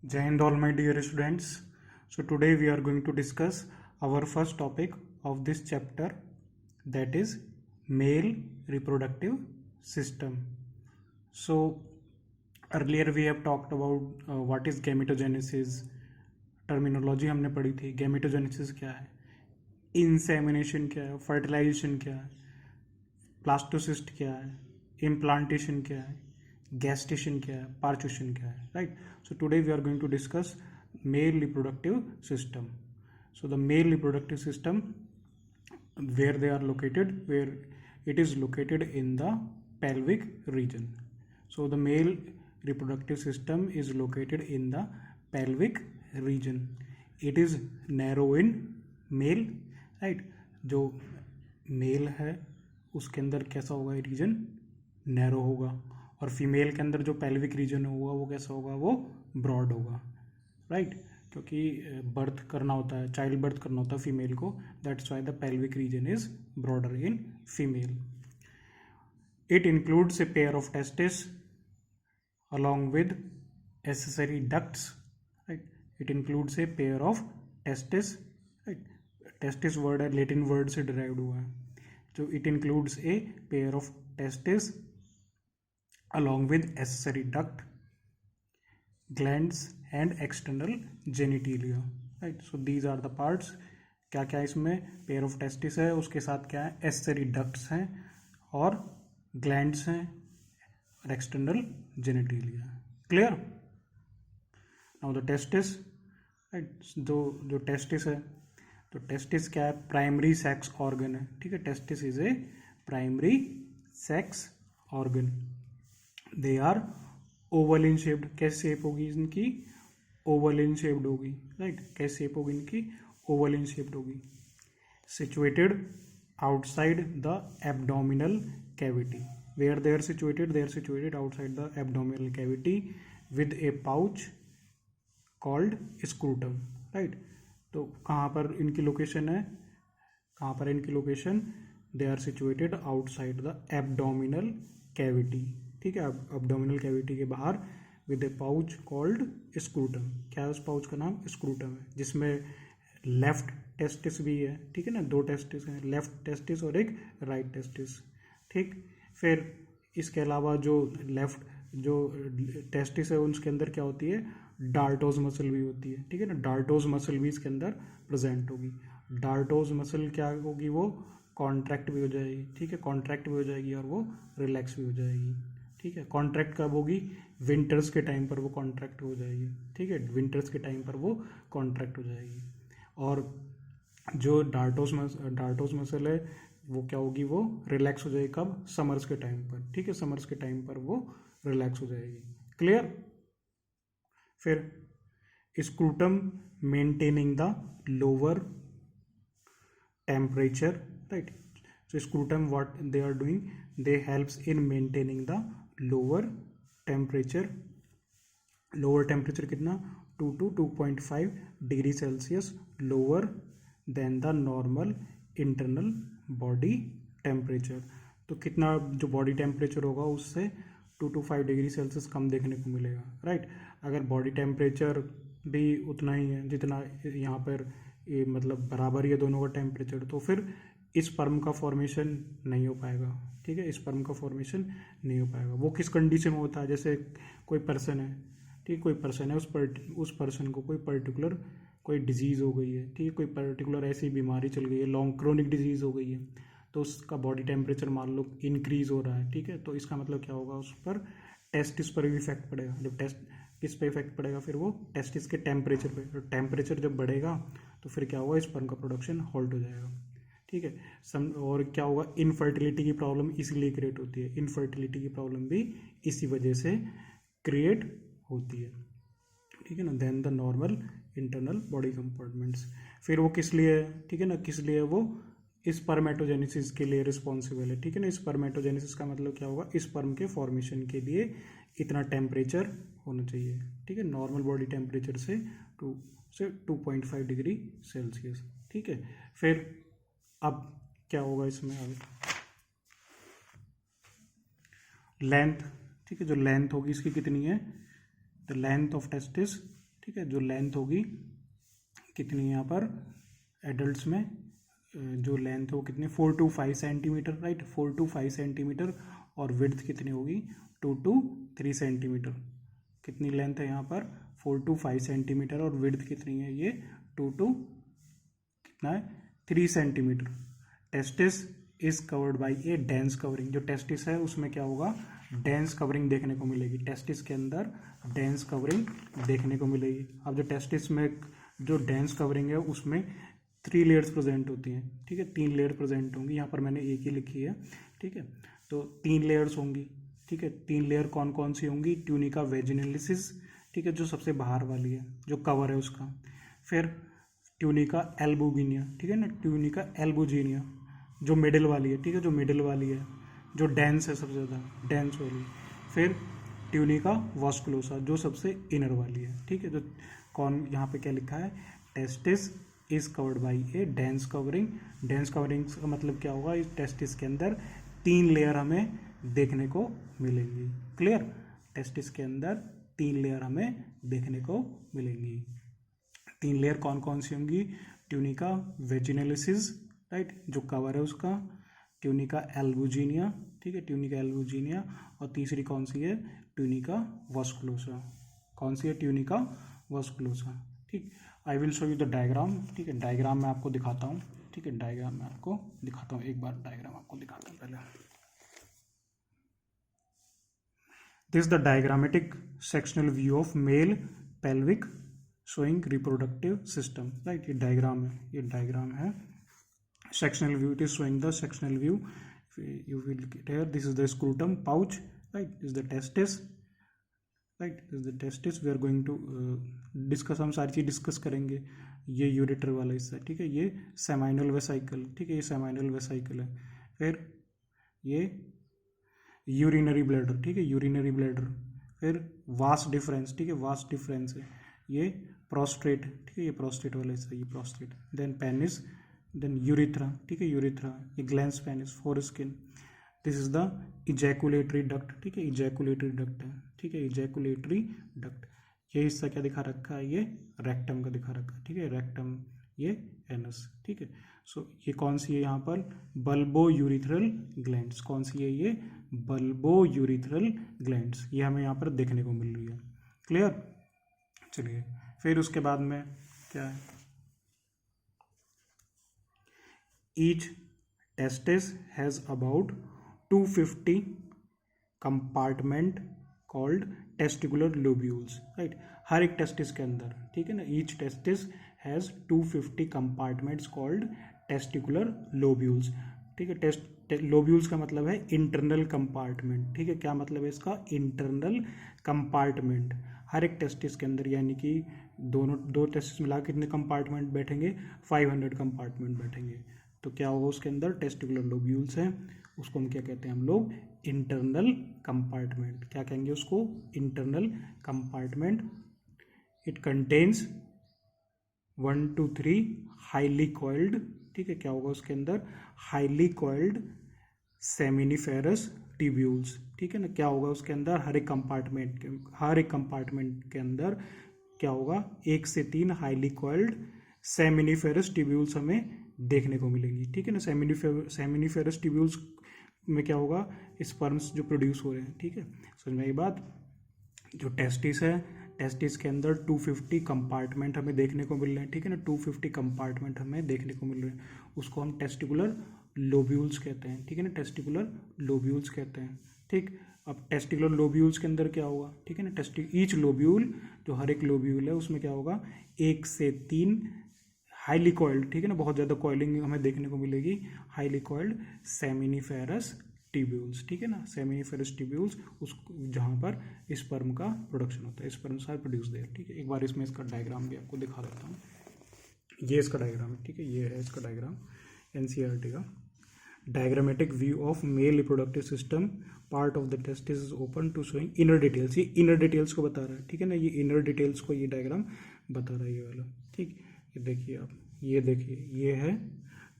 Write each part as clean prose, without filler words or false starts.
Jai Hind all my dear students. So today we are going to discuss our first topic of this chapter, that is male reproductive system. So earlier we have talked about what is gametogenesis. Terminology हमने पढ़ी थी. Gametogenesis क्या है, insemination क्या है, fertilisation क्या है, प्लास्टोसिस्ट क्या है, इम्प्लांटेशन क्या है, gestation क्या है, पार्चुशन क्या है, right? So today we are going to discuss male reproductive system. So the male reproductive system, where they are located, where it is located in the pelvic region. So the male reproductive system is located in the pelvic region. It is narrow in male, right? जो mail है उसके अंदर कैसा होगा, reason narrow होगा, और female के अंदर जो पेल्विक रीजन होगा वो कैसा होगा, वो ब्रॉड होगा, राइट? क्योंकि बर्थ करना होता है, चाइल्ड बर्थ करना होता है फीमेल को, that's why the pelvic region is broader in female. It includes a pair of testis along with accessory ducts, right? It includes a pair of testis, right? Testis word है, Latin word से derived हुआ है. So it includes a pair of testis along with accessory duct, glands and external genitalia, right? So these are the parts. क्या क्या इसमें pair of testis है, उसके साथ क्या है, एसेसरी डक्ट्स हैं और ग्लैंड्स हैं और external genitalia. Clear? Now the testis, right? जो टेस्टिस है, तो टेस्टिस क्या है, प्राइमरी सेक्स ऑर्गन है, ठीक है? Testis is a primary sex organ. They are oval in shaped. कैसे शेप होगी इनकी, ओवल इन शेप्ड होगी, राइट? कैसे शेप होगी इनकी, ओवल इन शेप्ड होगी. Situated outside the abdominal cavity. Where they are situated? They are situated outside the abdominal cavity with a pouch called scrotum, right? तो कहाँ पर इनकी लोकेशन है, कहाँ पर इनकी location, they are situated outside the abdominal cavity, ठीक है? abdominal cavity के बाहर with a pouch called scrotum. क्या है उस पाउच का नाम, scrotum है, जिसमें लेफ्ट टेस्टिस भी है, ठीक है ना? दो टेस्टिस हैं, लेफ्ट टेस्टिस और एक राइट टेस्टिस, ठीक? फिर इसके अलावा जो लेफ्ट जो टेस्टिस है उसके अंदर क्या होती है, डार्टोज मसल भी होती है, ठीक है ना? डार्टोज मसल भी इसके अंदर प्रेजेंट होगी. डार्टोज मसल क्या होगी, वो कॉन्ट्रैक्ट भी हो जाएगी, ठीक है? कॉन्ट्रैक्ट भी हो जाएगी और वो रिलैक्स भी हो जाएगी, ठीक है? कॉन्ट्रैक्ट कब होगी, विंटर्स के टाइम पर वो कॉन्ट्रैक्ट हो जाएगी, ठीक है? विंटर्स के टाइम पर वो कॉन्ट्रैक्ट हो जाएगी. और जो डार्टोज मसल है वो क्या होगी, वो रिलैक्स हो जाएगी कब, समर्स के टाइम पर, ठीक है? समर्स के टाइम पर वो रिलैक्स हो जाएगी. क्लियर? फिर scrotum maintaining the lower temperature, right? So scrotum what they are doing, they helps in maintaining the lower temperature. Lower temperature कितना, 2 to 2.5 degree Celsius lower then the normal internal body temperature. तो कितना जो body temperature होगा उससे 2 to 5 degree Celsius कम देखने को मिलेगा, right? अगर बॉडी टेम्परेचर भी उतना ही है जितना यहाँ पर ये मतलब बराबर ही है दोनों का टेम्परेचर, तो फिर स्पर्म का फॉर्मेशन नहीं हो पाएगा, ठीक है? स्पर्म का फॉर्मेशन नहीं हो पाएगा. वो किस कंडीशन में होता है, जैसे कोई पर्सन है, ठीक, कोई पर्सन है, उस पर्सन को कोई पर्टिकुलर कोई डिजीज़ हो गई है, ठीक है? कोई पर्टिकुलर ऐसी बीमारी चल गई है, लॉन्ग क्रोनिक डिजीज़ हो गई है, तो उसका बॉडी टेम्परेचर मान लो इंक्रीज हो रहा है, ठीक है? तो इसका मतलब क्या होगा, उस पर टेस्टिस पर भी इफेक्ट पड़ेगा. जब टेस्ट किस पे इफेक्ट पड़ेगा, फिर वो टेस्टिस के टेम्परेचर पे. तो टेम्परेचर जब बढ़ेगा तो फिर क्या होगा, स्पर्म का प्रोडक्शन हॉल्ट हो जाएगा, ठीक है? और क्या होगा, इनफर्टिलिटी की प्रॉब्लम इसीलिए क्रिएट होती है. इनफर्टिलिटी की प्रॉब्लम भी इसी वजह से क्रिएट होती है, ठीक है ना? Then the normal internal body compartments. फिर वो किस लिए है, ठीक है ना? किस लिए वो स्पर्मेटोजेनेसिस के लिए रिस्पॉन्सिबल है, ठीक है ना? स्पर्मेटोजेनेसिस का मतलब क्या होगा, स्पर्म के फॉर्मेशन के लिए इतना टेम्परेचर होना चाहिए, ठीक है? नॉर्मल बॉडी टेम्परेचर से 2.5 डिग्री सेल्सियस, ठीक है? फिर अब क्या होगा इसमें, आगे लेंथ, ठीक है? जो लेंथ होगी इसकी कितनी है, द लेंथ ऑफ टेस्टिस, ठीक है, जो लेंथ होगी कितनी यहाँ पर एडल्ट्स में जो लेंथ है वो कितनी 4 to 5 centimetre, right, 4 to 5 centimetre, और विड्थ कितनी होगी 2 to 3 सेंटीमीटर। कितनी लेंथ है यहाँ पर 4 to 5 सेंटीमीटर और विड्थ कितनी है ये 2 to कितना है 3 centimetre. Testis is covered by A dense covering, जो टेस्टिस है उसमें क्या होगा डेंस कवरिंग देखने को मिलेगी, टेस्टिस के अंदर डेंस कवरिंग देखने को मिलेगी। अब जो टेस्टिस में जो डेंस कवरिंग है उसमें 3 लेयर्स प्रेजेंट होती हैं, ठीक है, 3 लेयर प्रेजेंट होंगी, यहाँ पर मैंने एक ही लिखी है, ठीक है, तो 3 लेयर्स होंगी, ठीक है। 3 लेयर कौन कौन सी होंगी, ट्यूनिका वेजिनलिसिस, ठीक है, जो सबसे बाहर वाली है जो कवर है उसका, फिर ट्यूनिका एल्बुजिनिया, ठीक है ना, ट्यूनिका एल्बुजिनिया जो मिडिल वाली है, ठीक है, जो मिडिल वाली है, जो डेंस है सबसे ज़्यादा डेंस वाली, फिर ट्यूनिका वास्कुलोसा जो सबसे इनर वाली है, ठीक है। जो कौन यहाँ पे क्या लिखा है, testis is covered by A dense covering. Dense covering का मतलब क्या होगा, इस टेस्टिस के अंदर 3 लेयर हमें देखने को मिलेंगी। क्लियर, टेस्टिस के अंदर 3 लेयर हमें देखने को मिलेंगी। 3 लेयर कौन कौन सी होंगी, ट्यूनिका वेजिनलिसिस, राइट, जो कवर है उसका, ट्यूनिका एल्बुजिनिया, ठीक है, ट्यूनिका एल्बुजिनिया, और तीसरी कौन सी है, ट्यूनिका वास्कुलोसा। कौन सी है, ट्यूनिका वास्कुलोसा, ठीक। I will show you the diagram, ठीक है, डायग्राम मैं आपको दिखाता हूँ, ठीक है, डायग्राम मैं आपको दिखाता हूँ, एक बार डायग्राम आपको दिखाता हूँ पहले। This the diagrammatic sectional view of mail pelvic showing reproductive system, right, ये डायग्राम है, ये डायग्राम है sectional view, it is showing the sectional view. You will get here, this is the scrotum pouch, right, this is the testis, right, this is the testis. We are going to discuss, हम सारी चीज discuss करेंगे। ये ureter वाला हिस्सा, ठीक है, ये सेमाइनल वेसाइकल, ठीक है, ये सेमाइनल वेसाइकल है, फिर ये यूरिनरी ब्लैडर, ठीक है, यूरिनरी ब्लैडर, फिर वास डिफरेंस, ठीक है, वास डिफरेंस है, ये प्रोस्टेट, ठीक है, ये प्रोस्टेट वाला हिस्सा, ये prostate, then penis, then urethra, ठीक है, यूरिथ्रा, ये glans penis, foreskin, this is the ejaculatory duct, ठीक है, इजैकुलेटरी डक्ट है, ठीक है, इजैकुलेटरी डक्ट। ये हिस्सा क्या दिखा रखा है, ये रेक्टम का दिखा रखा है, ठीक है, रेक्टम, ये एनस, ठीक है। सो ये कौन सी है यहाँ पर, बल्बो यूरिथ्रल ग्लैंड्स, कौन सी है ये, बल्बो यूरिथ्रल ग्लैंड्स, ये हमें यहाँ पर देखने को मिल रही है। क्लियर, चलिए फिर उसके बाद में क्या है, each testis has about 250 compartment called testicular lobules, right, हर एक टेस्टिस के अंदर, ठीक है ना, each testis has 250 compartments called testicular lobules, ठीक है। लोब्यूल्स का मतलब है इंटरनल कंपार्टमेंट, ठीक है, क्या मतलब है इसका, इंटरनल कंपार्टमेंट, हर एक टेस्टिस के अंदर, यानी कि दो टेस्टिस मिला कितने कंपार्टमेंट बैठेंगे, 500 कंपार्टमेंट बैठेंगे, तो क्या होगा उसके अंदर टेस्टिकुलर लोब्यूल्स हैं, उसको हम क्या कहते हैं, हम लोग इंटरनल कंपार्टमेंट, क्या कहेंगे उसको, internal compartment. It contains 1 to 3 highly coiled, ठीक है, क्या होगा उसके अंदर, हाईली कॉइल्ड सेमिनिफेरस ट्यूब्यूल्स, ठीक है ना, क्या होगा उसके अंदर, हर एक कंपार्टमेंट के अंदर क्या होगा, 1 से 3 हाईली कॉइल्ड सेमिनिफेरस ट्यूब्यूल्स हमें देखने को मिलेंगी, ठीक है ना। सेमिनिफेरस ट्यूब्यूल्स में क्या होगा, स्पर्म्स जो प्रोड्यूस हो रहे हैं, ठीक है, समझ में आई बात। जो टेस्टिस है, टेस्टिस के अंदर 250 कंपार्टमेंट हमें देखने को मिल रहे हैं, ठीक है ना, 250 कंपार्टमेंट हमें देखने को मिल रहे हैं, उसको हम टेस्टिकुलर लोब्यूल्स कहते हैं, ठीक है ना, टेस्टिकुलर लोब्यूल्स कहते हैं, ठीक। अब टेस्टिकुलर लोब्यूल्स के अंदर क्या होगा, ठीक है ना, ईच लोब्यूल, जो हर एक लोब्यूल है उसमें क्या होगा, 1 से 3 हाईली कॉइल्ड, ठीक है ना, बहुत ज़्यादा कॉइलिंग हमें देखने को मिलेगी, हाईली कॉइल्ड सेमिनिफेरस ट्यूब्यूल्स, ठीक है ना, सेमिनिफेरस ट्यूब्यूल्स, उस जहाँ पर स्पर्म का प्रोडक्शन होता है, स्पर्म्स आर प्रोड्यूस देयर, ठीक है। एक बार इसमें इसका डायग्राम भी आपको दिखा देता हूँ, ये इसका डायग्राम है, ठीक है, ये है इसका डायग्राम, एनसीईआरटी का diagrammatic view of male reproductive system, part of the testis is open to showing inner details, ये इनर डिटेल्स को बता रहा है, ठीक है ना, ये इनर डिटेल्स को ये डायग्राम बता रहा है, ये वाला, ठीक। ये देखिए आप, ये देखिए, ये है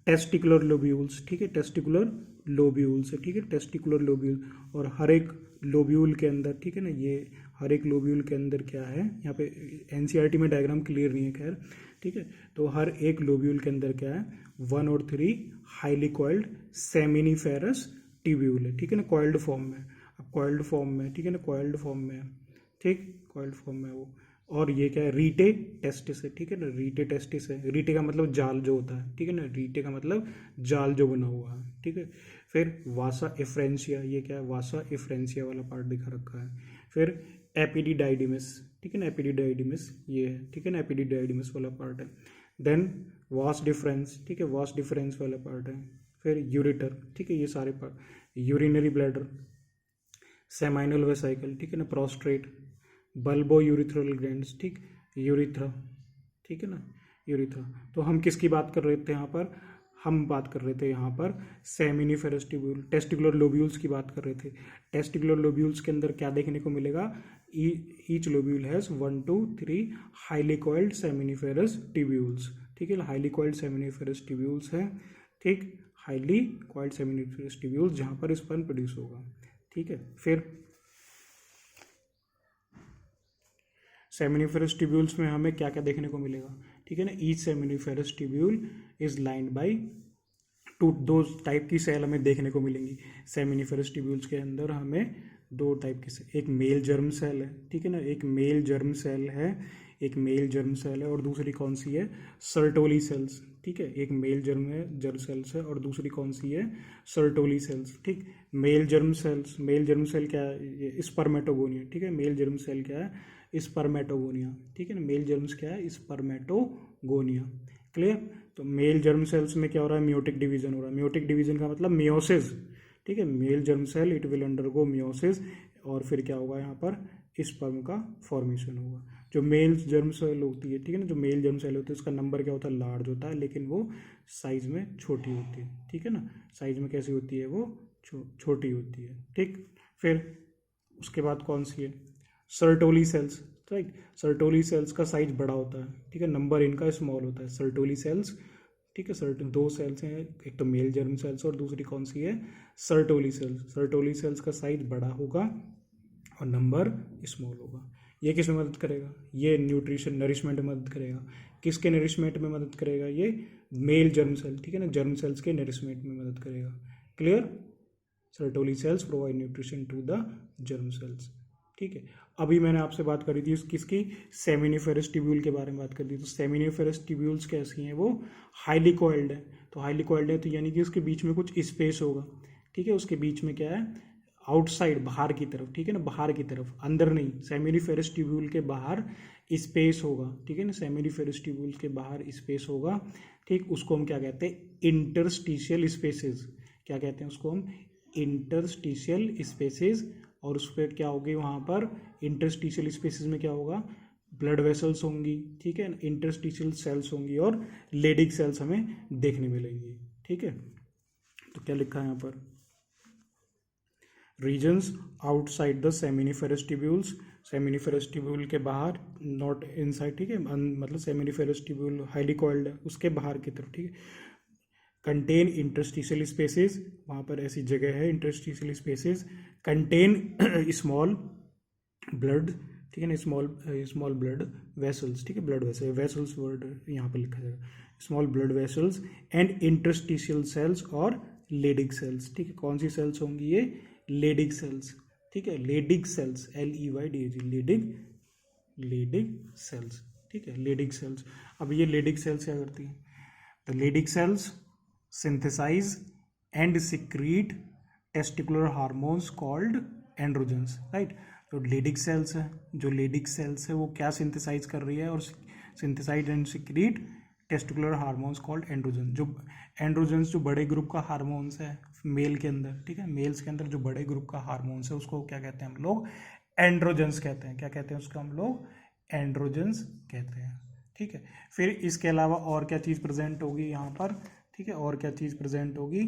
टेस्टिकुलर लोब्यूल्स, ठीक है, टेस्टिकुलर लोब्यूल्स है, ठीक है, टेस्टिकुलर लोब्यूल, और हर एक लोब्यूल के अंदर, ठीक है ना, ये हर एक लोब्यूल के अंदर क्या है, यहाँ पे एनसीईआरटी में डायग्राम क्लियर नहीं है खैर, ठीक है। तो हर एक लोब्यूल के अंदर क्या है, 1 और 3 हाईली कॉइल्ड सेमिनिफेरस ट्यूब्यूल है, ठीक है ना, कॉइल्ड फॉर्म में। अब कॉइल्ड फॉर्म में, ठीक है ना, कॉइल्ड फॉर्म में, ठीक, कॉइल्ड फॉर्म में वो। और ये क्या है, रीटे टेस्टिस है, ठीक है ना, रीटे टेस्टिस है। रीटे का मतलब जाल जो होता है, ठीक है ना, रीटे का मतलब जाल जो बना हुआ है, ठीक है। फिर वासा एफ्रेंसिया, ये क्या है, वासा एफ्रेंसिया वाला पार्ट दिखा रखा है। फिर एपिडिडाइडिमस, ठीक है ना, एपिडिडाइडिमस ये है, ठीक है ना, एपिडिडाइडिमस वाला पार्ट है। देन वास डिफरेंस, ठीक है, वास डिफरेंस वाला पार्ट है। फिर यूरेटर, ठीक है, ये सारे part, urinary bladder, seminal vesicle, ठीक है ना, प्रोस्ट्रेट, बल्बो यूरिथ्रल ग्लैंड्स, ठीक, यूरिथ्रा, ठीक है ना, यूरिथ्रा। तो हम किसकी बात कर रहे थे यहाँ पर, हम बात कर रहे थे यहाँ पर सेमिनिफेरस ट्यूब्यूल, टेस्टिकुलर लोब्यूल्स की बात कर रहे थे। टेस्टिकुलर लोब्यूल्स के अंदर क्या देखने को मिलेगा, each lobule has 1 to 3 highly coiled seminiferous tubules, ठीक है, हाईली कॉइल्ड सेमिनिफेरस ट्यूब्यूल्स हैं, ठीक, हाईली कॉइल्ड सेमिनिफेरस ट्यूब्यूल्स जहाँ पर स्पर्म प्रोड्यूस होगा, ठीक है। फिर सेमिनिफेरस ट्यूब्यूल्स में हमें क्या क्या देखने को मिलेगा, ठीक है ना, each seminiferous tubule is lined by दो टाइप की सेल हमें देखने को मिलेंगी। सेमिनिफेरस ट्यूब्यूल्स के अंदर हमें 2 टाइप की सेल, एक मेल जर्म सेल है, ठीक है ना, एक मेल जर्म सेल है, एक मेल जर्म सेल है, और दूसरी कौन सी है, सर्टोली सेल्स, ठीक है, एक मेल जर्म सेल्स है और दूसरी कौन सी है, सर्टोली सेल्स, ठीक। Male germ cells, male germ cell क्या है, स्पर्मेटोगोनिया, ठीक है, मेल जर्म सेल क्या है, स्पर्मेटोगोनिया, ठीक है ना, मेल जर्म्स क्या है, स्पर्मेटोगोनिया, क्लियर। तो मेल जर्म सेल्स में क्या हो रहा है, म्योटिक डिवीजन हो रहा है। म्योटिक डिवीजन का मतलब मियोसिस, ठीक है, male germ cell it will undergo meiosis, और फिर क्या होगा, यहाँ पर स्पर्म का फॉर्मेशन होगा। जो मेल जर्म सेल होती है, ठीक है ना, जो मेल जर्म सेल होती है उसका नंबर क्या होता है, लार्ज होता है, लेकिन वो साइज में छोटी होती है, ठीक है ना, साइज में कैसी होती है, वो छोटी होती है, ठीक। फिर उसके बाद कौन सी है, Sertoli sales, right, Sertoli cells का साइज बड़ा होता है, ठीक है, नंबर इनका स्मॉल होता है, सर्टोली सेल्स, ठीक है। सर्टन 2 सेल्स हैं, एक तो मेल जर्म सेल्स और दूसरी कौन सी है, सर्टोली सेल्स। सर्टोली सेल्स का साइज बड़ा होगा और नंबर स्मॉल होगा। ये किस में मदद करेगा, ये न्यूट्रिशन नरिशमेंट में मदद करेगा। किसके नरिशमेंट में मदद करेगा, ये मेल जर्म सेल, ठीक है ना, जर्म सेल्स के नरिशमेंट में मदद करेगा, clear. Sertoli cells provide nutrition to the germ cells, ठीक है। अभी मैंने आपसे बात करी थी किसकी, सेमिनिफेरस ट्यूब्यूल के बारे में बात करी थी। तो सेमिनिफेरस ट्यूब्यूल्स कैसी हैं, वो हाईली कॉइल्ड है। तो हाईली कॉइल्ड है तो यानी कि उसके बीच में कुछ स्पेस होगा, ठीक है, उसके बीच में क्या है, आउटसाइड, बाहर की तरफ, ठीक है ना, बाहर की तरफ, अंदर नहीं, सेमिनिफेरस ट्यूब्यूल के बाहर स्पेस होगा, ठीक है ना, सेमिनिफेरस ट्यूब्यूल के बाहर स्पेस होगा, ठीक। उसको हम क्या कहते हैं, इंटरस्टिशियल स्पेसेस, क्या कहते हैं उसको हम, इंटरस्टिशियल स्पेसेस। और उस पर क्या होगी, वहाँ पर इंटरस्टिशियल स्पेसेस में क्या होगा, ब्लड वेसल्स होंगी, ठीक है, इंटरस्टिशियल सेल्स होंगी और लेडिक सेल्स हमें देखने मिलेंगी, ठीक है। तो क्या लिखा है यहाँ पर, regions outside the seminiferous tubules, seminiferous tubule के बाहर, नॉट इनसाइड, ठीक है, मतलब सेमिनिफेरस ट्यूब्यूल हाईली कॉइल्ड है, उसके बाहर की तरफ, ठीक है। कंटेन इंटरस्टिशियल स्पेसेस, वहाँ पर ऐसी जगह है interstitial spaces. Contain small blood, ठीक है ना, स्मॉल ब्लड वेसल्स, ठीक है, ब्लड वेसल, वेसल्स वर्ड यहाँ पर लिखा जाएगा, small blood vessels and interstitial cells और लेडिक सेल्स, ठीक है। कौन सी सेल्स होंगी, ये लेडिक सेल्स, ठीक है, Leydig cells, LEYDIG, Leydig cells, ठीक है, लेडिक सेल्स। अब ये लेडिक सेल्स क्या करती हैं, the Leydig cells synthesize and secrete testicular hormones called androgens, right। तो लेडिक सेल्स है, जो लेडिक सेल्स है वो क्या सिंथेसाइज कर रही है, और synthesise and secrete testicular hormones called androgen. जो एंड्रोजन्स जो बड़े ग्रुप का हार्मोन्स है मेल के अंदर, ठीक है, मेल्स के अंदर जो बड़े ग्रुप का हार्मोन्स है उसको क्या कहते हैं हम लोग, एंड्रोजन्स कहते हैं। क्या कहते हैं उसको हम लोग, एंड्रोजन्स कहते हैं, ठीक है। फिर इसके अलावा और क्या चीज़ प्रेजेंट होगी यहाँ पर, ठीक है, और क्या चीज़ प्रेजेंट होगी,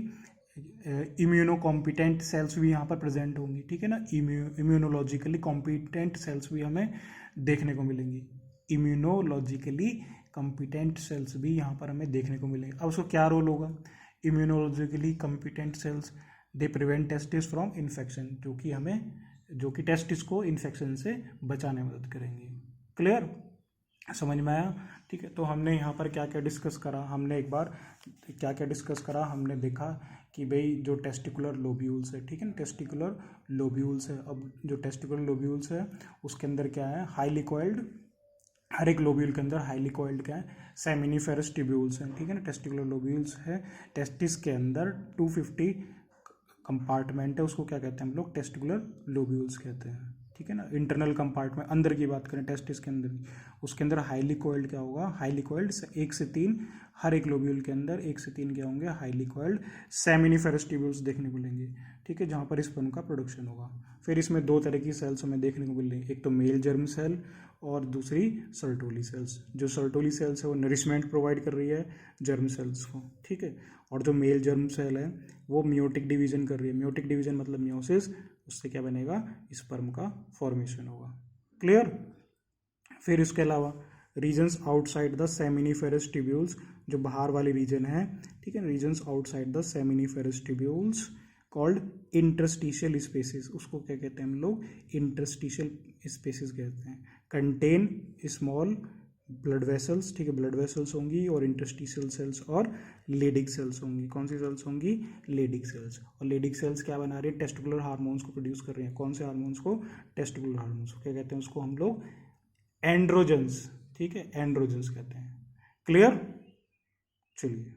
इम्यूनो कॉम्पिटेंट सेल्स भी यहाँ पर प्रेजेंट होंगी, ठीक है ना, इम्यूनोलॉजिकली कॉम्पिटेंट सेल्स भी हमें देखने को मिलेंगी, इम्यूनोलॉजिकली कॉम्पिटेंट सेल्स भी यहाँ पर हमें देखने को मिलेंगे। अब उसको क्या रोल होगा, immunologically competent cells they prevent testis from infection, जो कि हमें जो कि टेस्टिस को इन्फेक्शन से बचाने में मदद करेंगी। क्लियर, समझ में आया? ठीक है, तो हमने यहाँ पर क्या क्या डिस्कस करा, हमने एक बार क्या क्या डिस्कस करा, हमने देखा कि भाई जो टेस्टिकुलर लोब्यूल्स है, ठीक है ना, टेस्टिकुलर लोब्यूल्स है। अब जो टेस्टिकुलर लोब्यूल्स है उसके अंदर क्या है, हाईली कॉइल्ड, हर एक लोब्यूल के अंदर हाईली कॉइल्ड क्या है, सेमिनिफेरस ट्यूब्यूल्स हैं, ठीक है ना। टेस्टिकुलर लोब्यूल्स है, टेस्टिस के अंदर 250 कंपार्टमेंट है, उसको क्या कहते हैं हम लोग, टेस्टिकुलर लोब्यूल्स कहते हैं, ठीक है ना। इंटरनल कंपार्टमेंट, अंदर की बात करें टेस्टिस के अंदर, उसके अंदर हाईली कॉइल्ड क्या होगा, हाईली कॉइल्ड 1 से 3, हर एक लोब्यूल के अंदर 1 से 3 क्या होंगे, हाईली कॉइल्ड सेमिनिफेरस ट्यूब्यूल्स देखने को मिलेंगे, ठीक है, जहाँ पर स्पर्म का प्रोडक्शन होगा। फिर इसमें 2 तरह की सेल्स हमें देखने को मिल रही है, एक तो मेल जर्म सेल और दूसरी सर्टोली सेल्स। जो सर्टोली सेल्स है वो नरिशमेंट प्रोवाइड कर रही है जर्म सेल्स को, ठीक है, और जो मेल जर्म सेल है वो मियोटिक डिवीजन कर रही है। मियोटिक डिवीजन मतलब मियोसिस, उससे क्या बनेगा, स्पर्म का फॉर्मेशन होगा। क्लियर। फिर इसके अलावा regions outside the seminiferous tubules, जो बाहर वाले रीजन है, ठीक है, regions outside the seminiferous tubules called interstitial spaces, उसको क्या कहते हैं हम लोग, इंटरस्टिशियल स्पेसिस कहते हैं। कंटेन स्मॉल ब्लड वेसल्स, ठीक है, ब्लड वेसल्स होंगी और इंटरस्टिशियल सेल्स और लेडिक सेल्स होंगी। कौन सी सेल्स होंगी, लेडिक सेल्स। और लेडिक सेल्स क्या बना रही है, टेस्टिकुलर हार्मोन्स को प्रोड्यूस कर रही हैं। कौन से हार्मोन्स को, टेस्टिकुलर हार्मोन्स को क्या कहते हैं, उसको हम लोग एंड्रोजन्स, ठीक है, एंड्रोजन्स कहते हैं। क्लियर, चलिए